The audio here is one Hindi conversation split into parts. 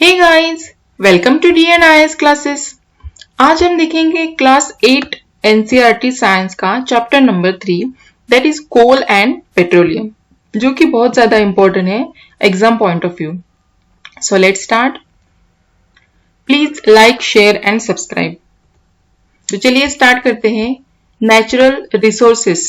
Hey guys, welcome to DNIS classes. आज हम देखेंगे क्लास 8 एनसीईआरटी साइंस का chapter number 3 that is coal and petroleum, जो कि बहुत ज्यादा इंपॉर्टेंट है exam point of view. So let's start. Please like, share and subscribe. तो चलिए स्टार्ट करते हैं। Natural resources.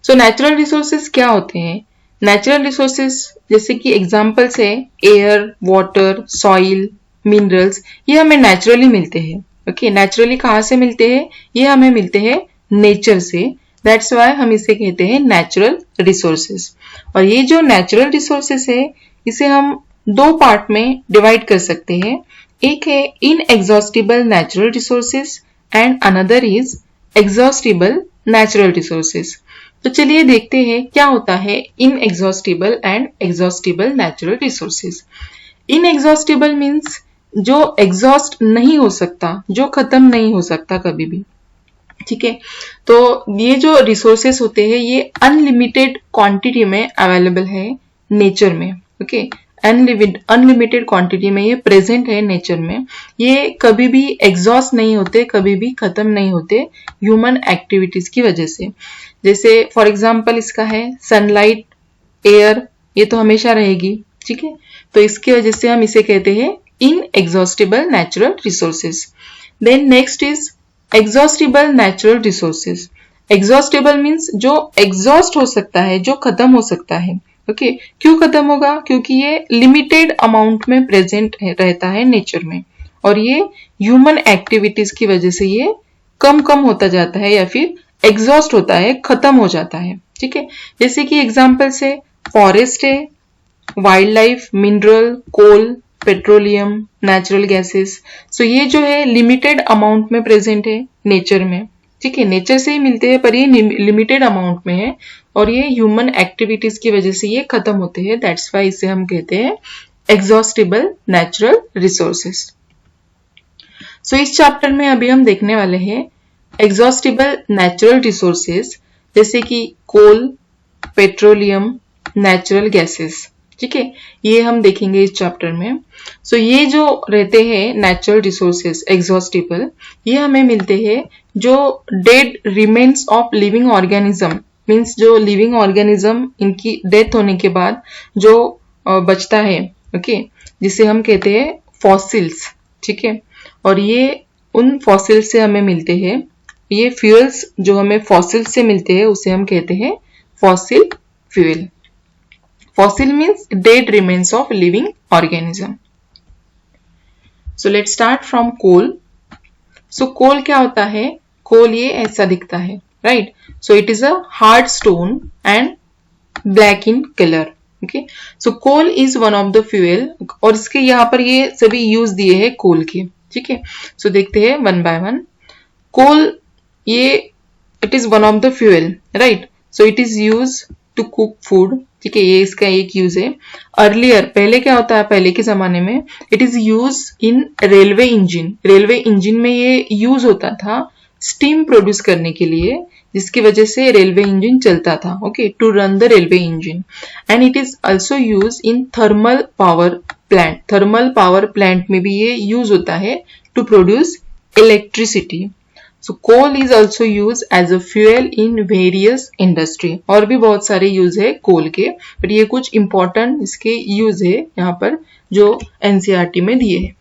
So natural resources क्या होते हैं? नेचुरल रिसोर्सेस जैसे कि एग्जांपल्स है एयर, वाटर, सॉइल, मिनरल्स, ये हमें नेचुरली मिलते हैं। ओके, नेचुरली कहाँ से मिलते हैं? ये हमें मिलते हैं नेचर से। दैट्स वाई हम इसे कहते हैं नेचुरल रिसोर्सेस। और ये जो नेचुरल रिसोर्सेस है, इसे हम दो पार्ट में डिवाइड कर सकते हैं। एक है inexhaustible natural resources and another is exhaustible natural resources. तो चलिए देखते हैं क्या होता है inexhaustible and exhaustible natural resources. Inexhaustible means जो एग्जॉस्ट नहीं हो सकता, जो खत्म नहीं हो सकता कभी भी। ठीक है, तो ये जो रिसोर्सेस होते हैं ये अनलिमिटेड क्वांटिटी में अवेलेबल है नेचर में। ओके, अनलिमिटेड क्वांटिटी में ये प्रेजेंट है नेचर में। ये कभी भी एग्जॉस्ट नहीं होते, कभी भी खत्म नहीं होते ह्यूमन एक्टिविटीज की वजह से। जैसे फॉर एग्जांपल इसका है सनलाइट, एयर, ये तो हमेशा रहेगी। ठीक है, तो इसकी वजह से हम इसे कहते हैं inexhaustible natural resources. Then next is exhaustible natural resources. Exhaustible means जो एग्जॉस्ट हो सकता है, जो खत्म हो सकता है। ओके, क्यों खत्म होगा? क्योंकि ये लिमिटेड अमाउंट में प्रेजेंट रहता है नेचर में, और ये ह्यूमन एक्टिविटीज की वजह से ये कम कम होता जाता है या फिर एग्जॉस्ट होता है, खत्म हो जाता है। ठीक है, जैसे कि एग्जांपल से फॉरेस्ट है, वाइल्ड लाइफ, मिनरल, कोल, पेट्रोलियम, नेचुरल गैसेस। सो ये जो है लिमिटेड अमाउंट में प्रेजेंट है नेचर में। ठीक है, नेचर से ही मिलते हैं पर ये लिमिटेड अमाउंट में है, और ये ह्यूमन एक्टिविटीज की वजह से ये खत्म होते हैं। दैट्स वाई इसे हम कहते हैं एग्जॉस्टिबल नेचुरल रिसोर्सेस। सो इस चैप्टर में अभी हम देखने वाले हैं एग्जॉस्टिबल नेचुरल रिसोर्सेस, जैसे कि कोल, पेट्रोलियम, नेचुरल गैसेस। ठीक है, ये हम देखेंगे इस चैप्टर में। सो ये जो रहते हैं नेचुरल रिसोर्सेस एग्जॉस्टिबल, ये हमें मिलते हैं जो dead remains of living organism, means जो लिविंग ऑर्गेनिज्म इनकी डेथ होने के बाद जो बचता है। ओके, जिसे हम कहते हैं फॉसिल्स। ठीक है, और ये उन फॉसिल से हमें मिलते हैं। ये फ्यूल्स जो हमें फॉसिल से मिलते हैं उसे हम कहते हैं fossil fuel. Fossil means dead remains of living organism. So let's start from coal. So coal क्या होता है? कोल ये ऐसा दिखता है, right? So it is a hard stone and black in colour. Okay, so coal is one of the fuel, और इसके यहाँ पर ये सभी यूज दिए हैं कोल के। ठीक है, सो देखते हैं वन बाय वन। कोल ये it is one of the fuel, right? So it is use to cook food. ठीक है, ये इसका एक यूज है। अर्लियर, पहले क्या होता है, पहले के जमाने में it is use in railway engine. Railway engine में ये यूज होता था स्टीम प्रोड्यूस करने के लिए, जिसकी वजह से रेलवे इंजन चलता था। Okay, to run the railway engine. And it is also use in thermal power plant. Thermal power plant में भी ये यूज होता है to produce electricity. So coal is also used as a fuel in various industry। और भी बहुत सारे यूज है कोल के, बट ये कुछ इंपॉर्टेंट इसके यूज है यहाँ पर जो एनसीईआरटी में दिए है।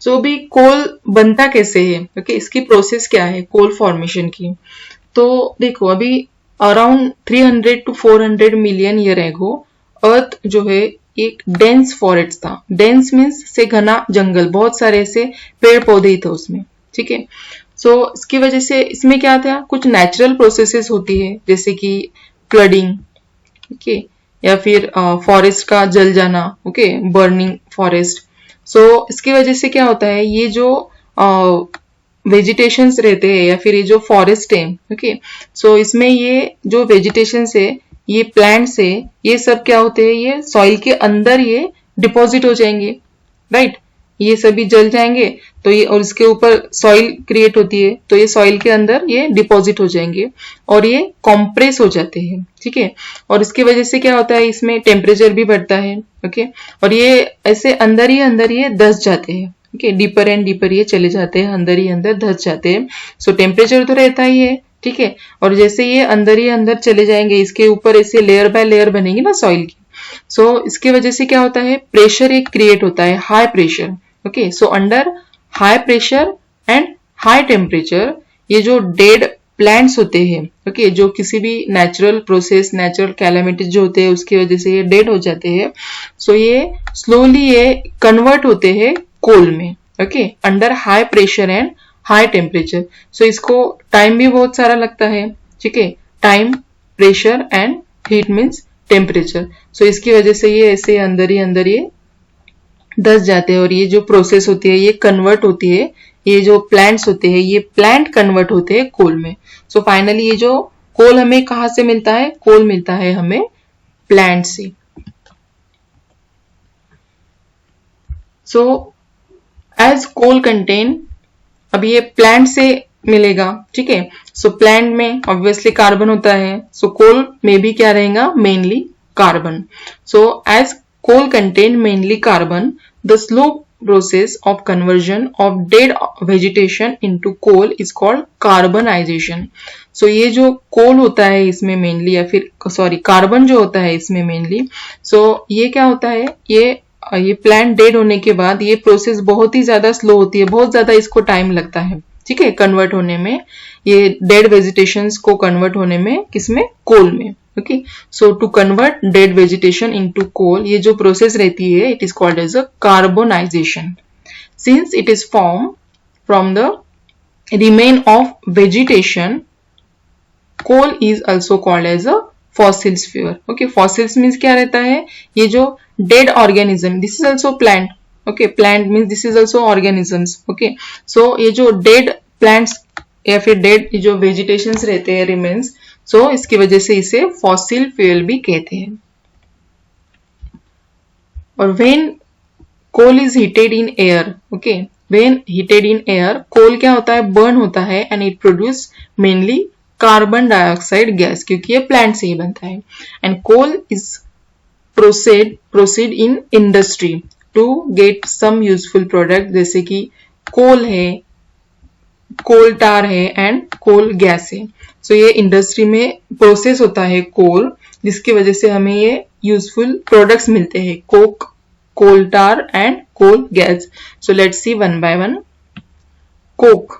सो अभी कोल बनता कैसे है? ओके, इसकी प्रोसेस क्या है कोल फॉर्मेशन की? तो देखो, अभी अराउंड 300 to 400 मिलियन ईयर एगो अर्थ जो है एक डेंस फॉरेस्ट था। डेंस मीन्स से घना जंगल, बहुत सारे ऐसे पेड़ पौधे ही थे उसमें। ठीक है, सो इसकी वजह से इसमें क्या था, कुछ नेचुरल प्रोसेसेस होती है, जैसे कि फ्लडिंग, ओके, या फिर फॉरेस्ट का जल जाना, ओके, बर्निंग फॉरेस्ट। सो इसकी वजह से क्या होता है, ये जो वेजिटेशंस रहते हैं या फिर ये जो फॉरेस्ट है, ओके, सो इसमें ये जो वेजिटेशंस है, ये प्लांट्स है, ये सब क्या होते हैं, ये सॉइल के अंदर ये डिपॉजिट हो जाएंगे, राइट? ये सभी जल जाएंगे तो ये, और इसके ऊपर सॉइल क्रिएट होती है तो ये सॉइल के अंदर ये डिपॉजिट हो जाएंगे और ये कॉम्प्रेस हो जाते हैं, ठीक है। और इसकी वजह से क्या होता है, इसमें टेम्परेचर भी बढ़ता है, ओके। और ये ऐसे अंदर ये धंस जाते हैं, ओके, डीपर एंड डीपर ये चले जाते हैं, अंदर ही अंदर धंस जाते हैं। सो टेम्परेचर तो रहता ही है, ठीक है। और जैसे ये अंदर ही अंदर चले जाएंगे, इसके ऊपर ऐसे लेयर बाय लेयर बनेगी ना सॉइल की, सो इसकी वजह से क्या होता है, प्रेशर एक क्रिएट होता है, high pressure, okay. So under high pressure and high temperature ये जो डेड प्लांट्स होते हैं, ओके, जो किसी भी नेचुरल प्रोसेस, नेचुरल कैलामिटीज जो होते हैं उसकी वजह से ये डेड हो जाते हैं। सो ये स्लोली ये कन्वर्ट होते हैं कोल में, okay, under high pressure and high temperature. So इसको टाइम भी बहुत सारा लगता है, ठीक है, time, pressure and heat means temperature. So इसकी वजह से ये ऐसे अंदर ही धंस जाते हैं और ये जो प्रोसेस होती है ये कन्वर्ट होती है, ये जो प्लांट्स होते हैं ये प्लांट कन्वर्ट होते हैं कोल में। सो फाइनली ये जो कोल हमें कहां से मिलता है, कोल मिलता है हमें प्लांट से। सो एज कोल कंटेन, अब ये प्लांट से मिलेगा, ठीक है। सो प्लांट में ऑब्वियसली कार्बन होता है, सो कोल में भी क्या रहेगा, mainly carbon. So as coal contain mainly carbon, the slow process of conversion of dead vegetation into coal is called carbonization. So ये जो कोल होता है इसमें मेनली, या फिर सॉरी कार्बन जो होता है इसमें मेनली, सो ये क्या होता है, ये प्लांट डेड होने के बाद ये प्रोसेस बहुत ही ज्यादा स्लो होती है, बहुत ज्यादा इसको टाइम लगता है, ठीक है, कन्वर्ट होने में, ये डेड वेजिटेशंस को कन्वर्ट होने में, किसमें, कोल में, okay. So to convert dead vegetation into coal, ये जो प्रोसेस रहती है it is called as a carbonization. Since it is form from the remain of vegetation, coal is also called as a fossils fuel, okay. Fossils means क्या रहता है, ये जो dead organism, this is also plant, okay, plant means this is also organisms, okay. So ये जो डेड प्लांट्स या फिर डेड जो वेजिटेशंस रहते हैं, रिमेन्स, सो इसकी वजह से इसे फॉसिल फ्यूल भी कहते हैं। और when coal is heated in air, okay, when heated in air, coal क्या होता है, बर्न होता है and it produce mainly carbon dioxide gas, क्योंकि ये प्लांट से ही बनता है। And coal is proceed in industry to get some useful product, जैसे कि कोल है, कोल टार है एंड कोल गैस है। सो ये इंडस्ट्री में प्रोसेस होता है कोल, जिसकी वजह से हमें ये यूजफुल प्रोडक्ट्स मिलते हैं, coke, coal tar and coal gas. So let's see one by one. Coke,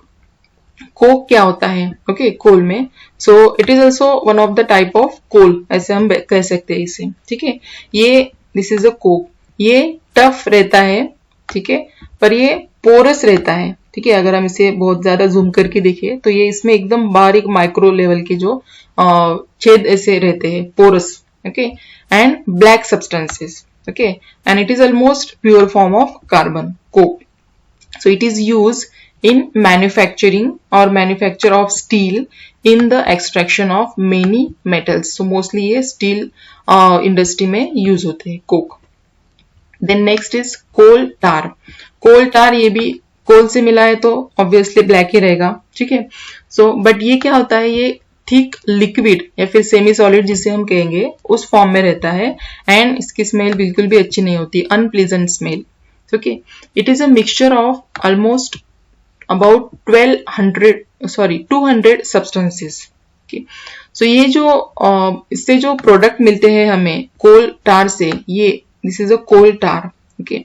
coke क्या होता है, ओके, कोल में। So it is also one of the type of coal, ऐसे हम कह सकते हैं इसे, ठीक है। ये दिस इज अ कोक, ये टफ रहता है, ठीक है, पर ये पोरस रहता है, ठीक है। अगर हम इसे बहुत ज्यादा जूम करके देखें तो ये इसमें एकदम बारीक माइक्रो लेवल के जो छेद ऐसे रहते हैं, porous, okay, and black substances, okay, and it is almost pure form of carbon, coke. So it is use in manufacturing or manufacture of steel in the extraction of many metals. So mostly ये steel industry में use होते हैं coke. Then next is coal tar. Coal tar ये भी कोल से मिला है तो obviously black ही रहेगा, ठीक है। So but ये क्या होता है, ये थिक लिक्विड या फिर सेमी सॉलिड जिसे हम कहेंगे उस फॉर्म में रहता है एंड इसकी स्मेल बिल्कुल भी अच्छी नहीं होती, unpleasant smell, okay. It is a mixture of almost about 200 substances, okay. So ये जो इससे जो प्रोडक्ट मिलते हैं हमें कोल टार से, ये this is a coal tar, okay.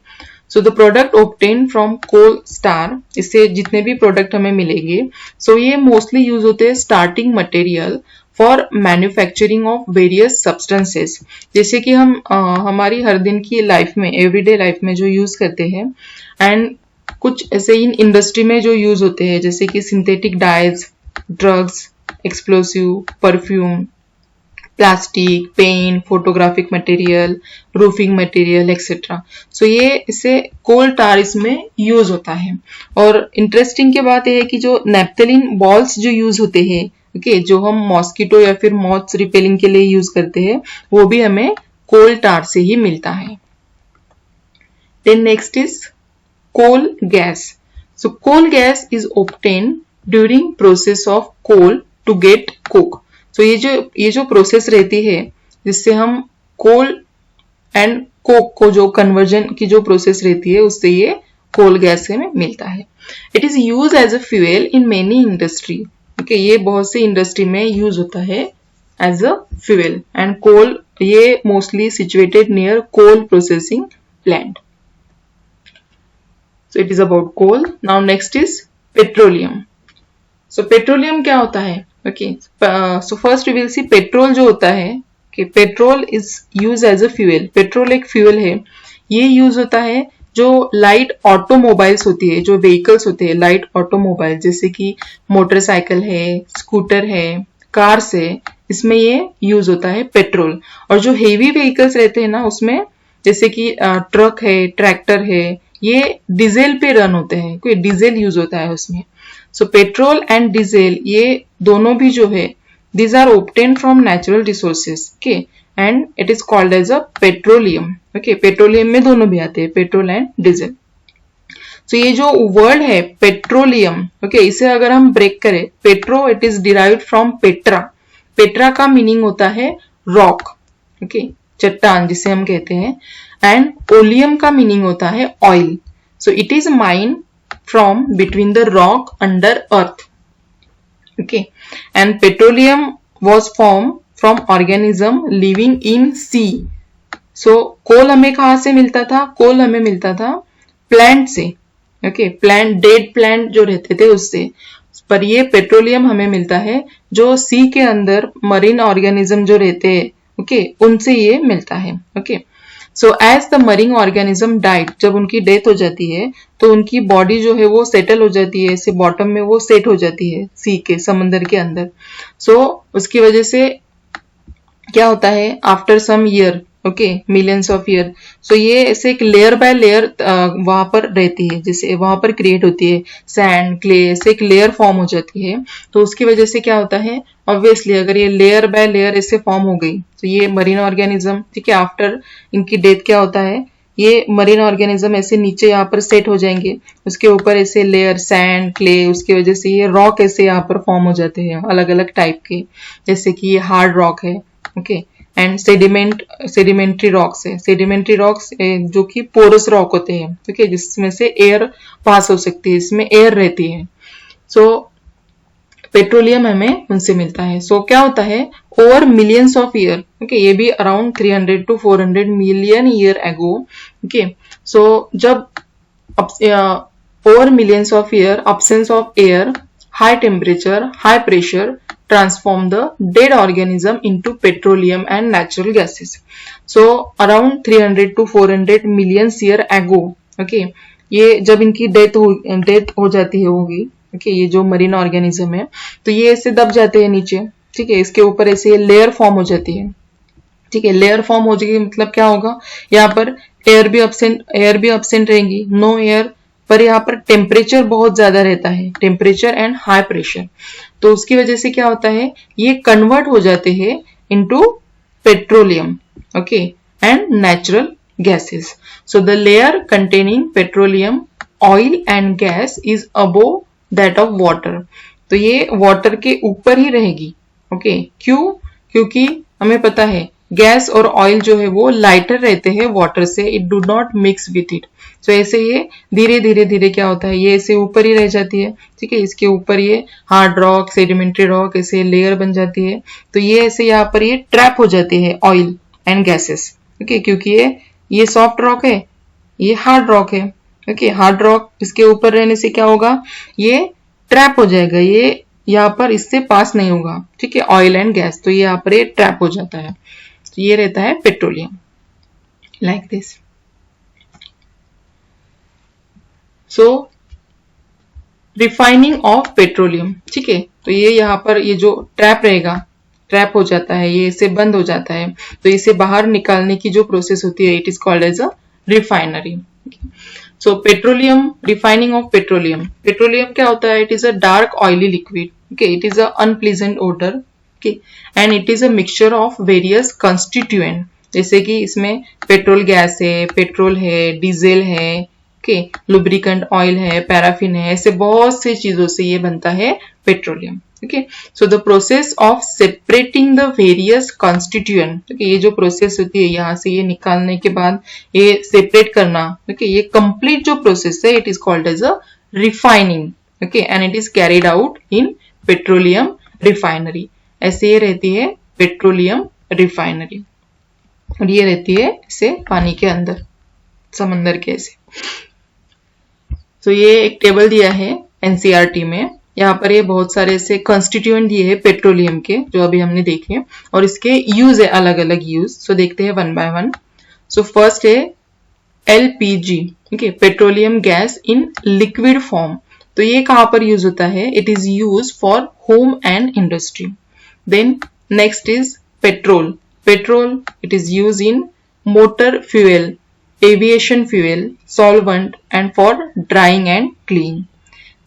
So the product obtain from coal tar, इससे जितने भी प्रोडक्ट हमें मिलेंगे, सो ये मोस्टली यूज होते हैं starting material for manufacturing of various substances, जैसे कि हम हमारी हर दिन की लाइफ में, एवरीडे लाइफ में जो यूज करते हैं, एंड कुछ ऐसे इन इंडस्ट्री में जो यूज होते हैं, जैसे कि synthetic dyes, drugs, explosive, perfume, plastic, paint, photographic material, roofing material etcetera. So ये इसे कोल टार इसमें यूज होता है। और इंटरेस्टिंग की बात यह है कि जो नेप्थलीन बॉल्स जो यूज होते हैं, ओके, जो हम मॉस्किटो या फिर मॉथ्स रिपेलिंग के लिए यूज करते हैं, वो भी हमें कोल टार से ही मिलता है। Then next is coal gas. So coal gas is obtained during process of coal to get coke. So ये जो प्रोसेस रहती है जिससे हम कोल एंड कोक को जो कन्वर्जन की जो प्रोसेस रहती है उससे ये कोल गैस में मिलता है. It is use as a fuel in many industry. Okay, ये बहुत सी इंडस्ट्री में यूज होता है as a fuel. And coal ये mostly situated near coal processing plant. So it is about coal. Now next is petroleum. So petroleum क्या होता है? Okay. So first we will see petrol जो होता है. Okay. Petrol is used as a fuel. Petrol एक fuel है. ये use होता है जो लाइट ऑटोमोबाइल्स होती है, जो व्हीकल्स होते हैं लाइट ऑटोमोबाइल, जैसे कि मोटरसाइकिल है, स्कूटर है, कार्स है, इसमें ये यूज होता है पेट्रोल. और जो हेवी व्हीकल्स रहते हैं ना उसमें जैसे कि ट्रक है, ट्रैक्टर है, ये डीजल पे रन होते हैं, कोई डीजल यूज होता है उसमें. सो पेट्रोल एंड डीजल ये दोनों भी जो है these are obtained from natural resources. Okay, and it is called as a petroleum. Okay, petroleum में दोनों भी आते हैं, पेट्रोल एंड डीजल. सो ये जो वर्ड है पेट्रोलियम, ओके, इसे अगर हम ब्रेक करें, petro it is derived from Petra. Petra का मीनिंग होता है रॉक, ओके, चट्टान जिसे हम कहते हैं. एंड ओलियम का मीनिंग होता है oil. So it is mine from between the rock under earth. Okay, and petroleum was form from organism living in sea. So coal हमें कहां से मिलता था? कोल हमें मिलता था प्लांट से. ओके, प्लांट, डेड प्लांट जो रहते थे उससे. पर ये पेट्रोलियम हमें मिलता है जो सी के अंदर मरीन ऑर्गेनिज्म जो रहते हैं, ओके, उनसे ये मिलता है. Okay, so as the marine organism died, जब उनकी डेथ हो जाती है तो उनकी बॉडी जो है वो सेटल हो जाती है, ऐसे बॉटम में वो सेट हो जाती है सी के, समंदर के अंदर. सो उसकी वजह से क्या होता है, after some year, okay, millions of year, so ये ऐसे एक लेयर बाय लेयर वहां पर रहती है, जैसे वहां पर क्रिएट होती है सैंड, क्ले, ऐसे एक लेयर फॉर्म हो जाती है. तो उसकी वजह से क्या होता है, ऑब्वियसली अगर ये लेयर बाय लेयर ऐसे फॉर्म हो गई तो ये मरीन ऑर्गेनिज्म, ठीक है, आफ्टर इनकी डेथ क्या होता है, ये मरीन ऑर्गेनिज्म ऐसे नीचे यहाँ पर सेट हो जाएंगे, उसके ऊपर ऐसे लेयर सैंड, क्ले, उसकी वजह से ये रॉक ऐसे यहाँ पर फॉर्म हो जाते हैं अलग अलग टाइप के, जैसे कि ये हार्ड रॉक है. ओके, एंड सेडिमेंट्री रॉक्स है. सेडिमेंट्री रॉक्स जो कि पोरस रॉक होते हैं, ठीक है, जिसमें से एयर पास हो सकती है, इसमें एयर रहती है. सो पेट्रोलियम हमें उनसे मिलता है. सो क्या होता है, over millions of year, okay, ये भी around 300 to 400 million year ago. Okay, so जब over millions of year, absence of air, high temperature, high pressure transform the dead organism into petroleum and natural gases. So around 300 to 400 million year ago, okay, ये जब इनकी डेथ हो जाती है होगी, okay, ये जो मरीन ऑर्गेनिज्म है, तो ये ऐसे दब जाते हैं नीचे, ठीक है, इसके ऊपर ऐसे लेयर फॉर्म हो जाती है, ठीक है. लेयर फॉर्म हो जाएगी मतलब क्या होगा, यहाँ पर एयर भी absent रहेंगी, नो एयर, पर यहाँ पर टेम्परेचर बहुत ज्यादा रहता है, टेम्परेचर एंड हाई प्रेशर. तो उसकी वजह से क्या होता है, ये कन्वर्ट हो जाते हैं into petroleum, okay, and natural gases. So the layer containing petroleum, oil and gas is above that of water. तो ये वाटर के ऊपर ही रहेगी. ओके, क्यों? क्योंकि हमें पता है गैस और ऑयल जो है वो लाइटर रहते हैं वाटर से, it do not mix with it. So ऐसे ये धीरे धीरे धीरे क्या होता है, ये ऐसे ऊपर ही रह जाती है, ठीक है, इसके ऊपर ये हार्ड रॉक, सेडिमेंट्री रॉक ऐसे लेयर बन जाती है. तो ये ऐसे यहाँ पर ये ट्रैप हो जाती है ऑयल एंड गैसेस, ओके, क्योंकि ये सॉफ्ट रॉक है, ये हार्ड रॉक है. ओके, हार्ड रॉक इसके ऊपर रहने से क्या होगा, ये ट्रैप हो जाएगा, ये यहाँ पर इससे पास नहीं होगा, ठीक है, ऑयल एंड गैस. तो ये यहाँ पर ये ट्रैप हो जाता है. तो ये रहता है petroleum, like this. So refining of petroleum, ठीक है, तो ये यहाँ पर ये जो ट्रैप रहेगा, ट्रैप हो जाता है, ये इससे बंद हो जाता है, तो इसे बाहर निकालने की जो प्रोसेस होती है, it is called as a refinery. So petroleum, refining of petroleum. Petroleum क्या होता है, it is a dark oily liquid, okay, it is a unpleasant odour, okay, and it is a mixture of various constituent, जैसे कि इसमें पेट्रोल गैस है, पेट्रोल है, डीजल है, ओके, लुब्रिकेंट ऑयल है, पैराफिन है, ऐसे बहुत सी चीजों से ये बनता है petroleum. Okay, so the process of separating the various constituent, okay, ये जो प्रोसेस होती है यहाँ से ये निकालने के बाद ये सेपरेट करना, ओके, ये कंप्लीट जो प्रोसेस है it is called as a refining, okay, and it is carried out in petroleum refinery. ऐसे ये रहती है पेट्रोलियम रिफाइनरी, और ये रहती है इसे पानी के अंदर, समंदर के ऐसे। तो ये एक टेबल दिया है एनसीईआरटी में, यहाँ पर ये बहुत सारे ऐसे कॉन्स्टिट्यूएंट दिए हैं पेट्रोलियम के जो अभी हमने देखे, और इसके यूज है अलग अलग यूज। सो देखते हैं one by one. So first है LPG, okay, petroleum gas in liquid form. तो ये कहाँ पर यूज होता है? It is use for home and industry. Then next is petrol. Petrol it is use in motor fuel, aviation fuel, solvent and for drying and clean.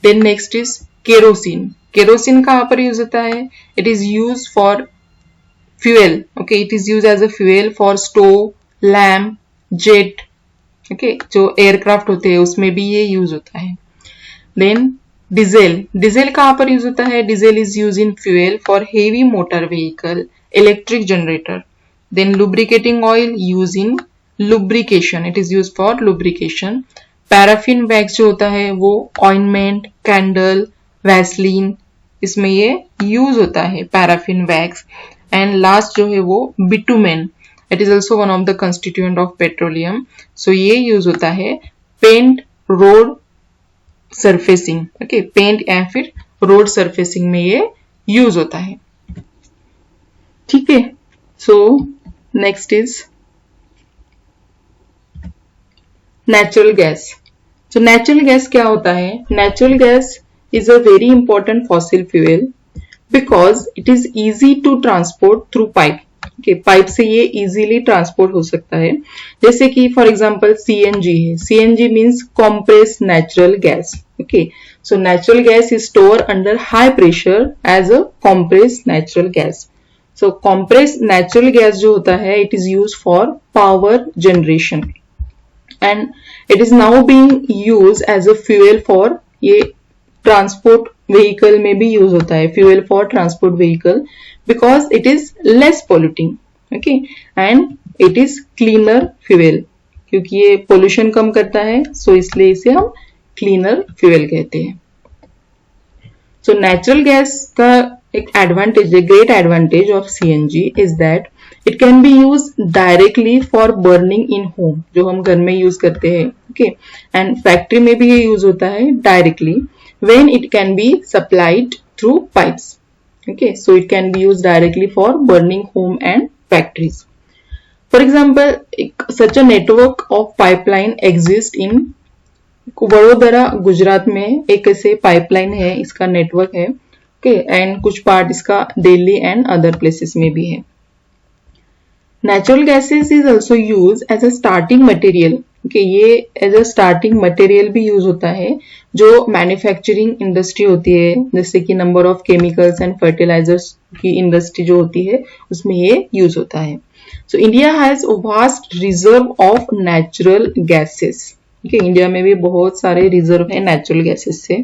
Then next is kerosene. Kerosene कहाँ पर यूज होता है? It is used for fuel. Okay, it is used as a fuel for stove, lamp, jet. Okay, जो aircraft होते हैं उसमें भी ये यूज होता है. Then diesel. Diesel कहाँ पर यूज होता है? Diesel is used in fuel for heavy motor vehicle, electric generator. Then lubricating oil used in lubrication, it is used for lubrication. Paraffin wax जो होता है वो ऑइंटमेंट, कैंडल, वैसलीन, इसमें ये यूज होता है पैराफिन वैक्स। एंड लास्ट जो है वो bitumen, it is also one of the constituent of petroleum. So ये यूज होता है paint, road surfacing, okay, paint या फिर रोड सरफेसिंग में ये यूज होता है। ठीक है, so next is natural gas. तो नेचुरल गैस क्या होता है? Natural gas is a very important fossil fuel because it is easy to transport through pipe. Okay, pipe से ये इजीली ट्रांसपोर्ट हो सकता है। जैसे कि फॉर एग्जांपल सीएनजी है। CNG means compress natural gas. Okay, so natural gas is store under high pressure as a compress natural gas. So compress natural gas जो होता है it is use for power generation and it is now being used as a fuel for ये transport vehicle में भी use होता है, fuel for transport vehicle because it is less polluting, okay, and it is cleaner fuel क्योंकि ये pollution कम करता है, so इसलिए इसे हम cleaner fuel कहते हैं। So natural gas का एक advantage, a great advantage of CNG is that it can be used directly for burning in home, जो हम घर में यूज करते हैं, okay, and फैक्ट्री में भी ये यूज होता है directly when it can be supplied through pipes, okay, so it can be used directly for burning home and factories. For example, such a network of pipeline exists in Vadodara, Gujarat में एक ऐसे पाइपलाइन है, इसका नेटवर्क है, okay, and कुछ पार्ट इसका दिल्ली एंड अदर प्लेसेस में भी है। Natural gases is also used as a starting material, okay, ये एज अ स्टार्टिंग मटेरियल भी यूज होता है जो मैन्युफैक्चरिंग इंडस्ट्री होती है, जैसे कि number of chemicals and fertilizers की इंडस्ट्री जो होती है उसमें ये यूज होता है। So India has vast reserve of natural gases, okay, India में भी बहुत सारे रिजर्व है नेचुरल गैसेस से।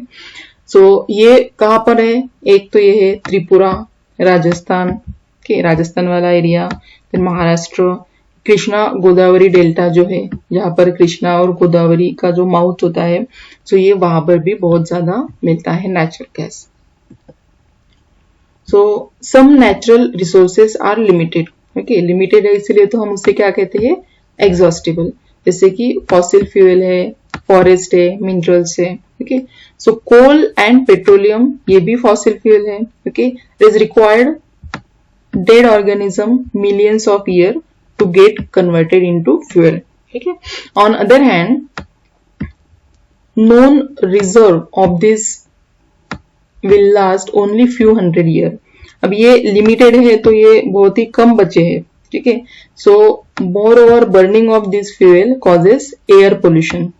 सो ये कहाँ पर है? एक तो ये है त्रिपुरा, राजस्थान, okay, राजस्थान वाला एरिया, फिर महाराष्ट्र, कृष्णा गोदावरी डेल्टा जो है जहां पर कृष्णा और गोदावरी का जो माउथ होता है, सो ये वहां पर भी बहुत ज्यादा मिलता है natural gas. So some natural resources are limited, okay, limited है इसलिए तो हम उसे क्या कहते हैं? एग्जॉस्टिबल, जैसे कि फॉसिल फ्यूल है, फॉरेस्ट है, मिनरल्स है, okay. So coal and petroleum ये भी फॉसिल फ्यूल है, okay. It is required dead organism millions of years to get converted into fuel, ठीक है। On other hand, known reserve of this will last only few hundred years. अब ये लिमिटेड है तो ये बहुत ही कम बचे हैं, ठीक है। So moreover burning of this fuel causes air pollution.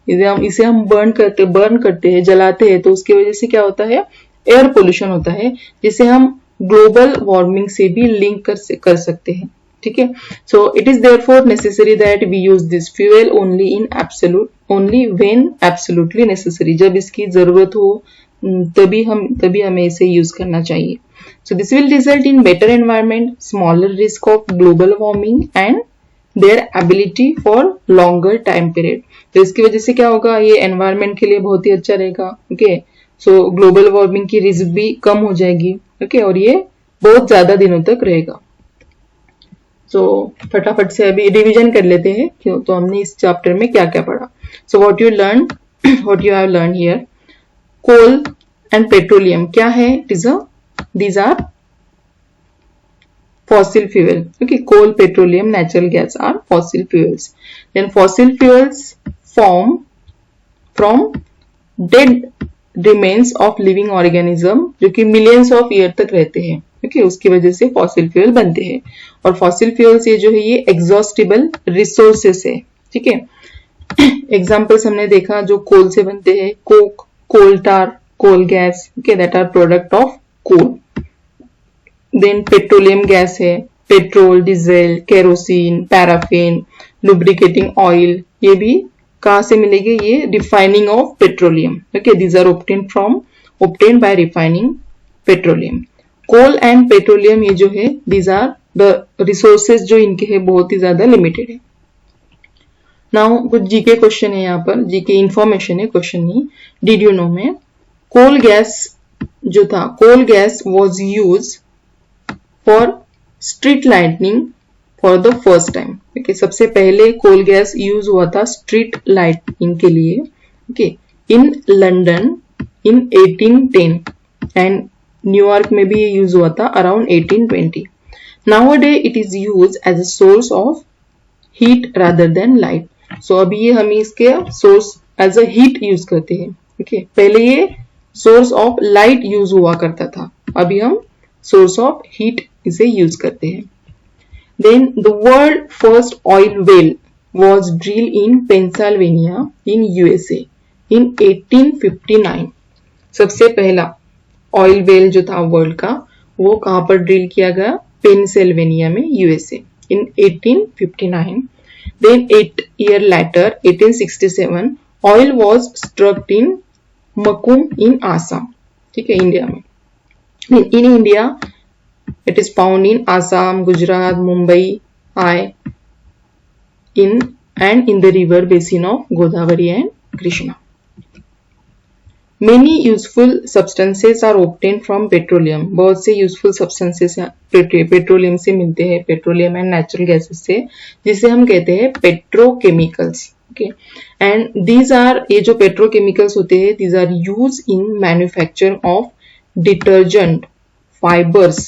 इसे हम बर्न करते हैं, जलाते हैं, तो उसकी वजह से क्या होता है? एयर पोल्यूशन होता है, जिसे हम ग्लोबल वार्मिंग से भी लिंक कर सकते हैं, ठीक है। So it is therefore necessary that we use this fuel only in absolute only when absolutely necessary, जब इसकी जरूरत हो तभी हमें इसे यूज करना चाहिए. So this will result in better environment, smaller risk of global warming and their ability for longer time period. तो इसकी वजह से क्या होगा, ये एनवायरमेंट के लिए बहुत ही अच्छा रहेगा. ओके, सो ग्लोबल वार्मिंग की रिस्क भी कम हो जाएगी. ओके, और ये बहुत ज्यादा दिनों तक रहेगा. सो फटाफट से अभी रिवीजन कर लेते हैं क्यों, तो हमने इस चैप्टर में क्या क्या पढ़ा. So what you have learn here, coal and petroleum क्या है, these are fossil fuel. Okay, coal, petroleum, natural gas are fossil fuels. Then fossil fuels form from dead remains of living organism जो कि millions of year तक रहते हैं. Okay, उसकी वजह से fossil fuel बनते हैं. और fossil fuels ये जो है ये exhaustible resources है. ठीक है, एग्जाम्पल्स हमने देखा जो कोल से बनते हैं, coke, coal tar, coal gas, okay, that are product of coal. Then petroleum gas है, petrol, diesel, kerosene, paraffin, lubricating oil, ये भी कहां से मिलेगी, ये refining of petroleum. Okay, these are obtained by refining petroleum. Coal and petroleum ये जो है, दीज आर द रिसोर्सेज जो इनके है बहुत ही ज्यादा लिमिटेड है. नाउ कुछ जीके क्वेश्चन है, यहाँ पर जीके इंफॉर्मेशन है, क्वेश्चन नहीं. डिड यू नो में कोल गैस जो था, coal gas was use for street lightning for the first time. Okay, सबसे पहले कोल गैस यूज हुआ था स्ट्रीट लाइटनिंग के लिए. Okay, in London in 1810 and New York में भी ये यूज हुआ था around 1820. Nowadays it is use as a source of heat rather than light. So अभी ये हम इसके source as a heat use करते हैं. ओके, पहले ये सोर्स ऑफ लाइट यूज हुआ करता था, अभी हम सोर्स ऑफ हीट इसे यूज करते हैं. Then the world first oil well was drill in Pennsylvania in USA in 1859. सबसे पहला ऑयल वेल जो था वर्ल्ड का, वो कहां पर ड्रिल किया गया, पेंसिल्वेनिया में, USA, in 1859. Then 8 year later 1867 oil was strucked in Makum in Assam. ठीक है, इंडिया में. In India, it is found in Assam, Gujarat, Mumbai, and in the river basin of Godavari and Krishna. Many useful substances are obtained from petroleum. बहुत से useful substances पेट्रोलियम से मिलते हैं, पेट्रोलियम एंड नेचुरल गैसेस से, जिसे हम कहते हैं petrochemicals. Okay, and these are, ये जो पेट्रोकेमिकल्स होते हैं, these are use in manufacture of detergent fibres,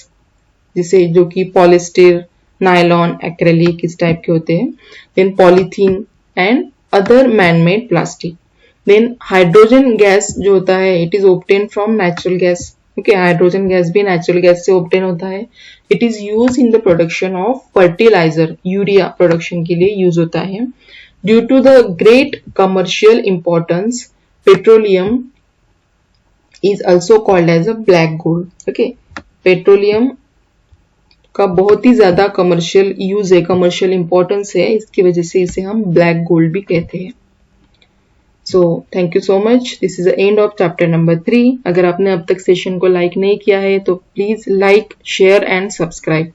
जिसे जो कि पॉलिस्टर, नायलॉन, एक्रेलिक इस टाइप के होते हैं. Then polythene and other manmade plastic. Then hydrogen gas जो होता है, it is obtain from natural gas. Okay, hydrogen gas भी नेचुरल गैस से ऑब्टेन होता है. It is use in the production of fertilizer, urea production के लिए यूज होता है. Due to the great commercial importance, petroleum is also called as a black gold. Okay, petroleum का बहुत ही ज्यादा कमर्शियल यूज है, कमर्शियल इंपॉर्टेंस है, इसकी वजह से इसे हम ब्लैक गोल्ड भी कहते हैं. So thank you so much. This is the end of chapter number 3. अगर आपने अब तक सेशन को लाइक नहीं किया है तो please like, share and subscribe.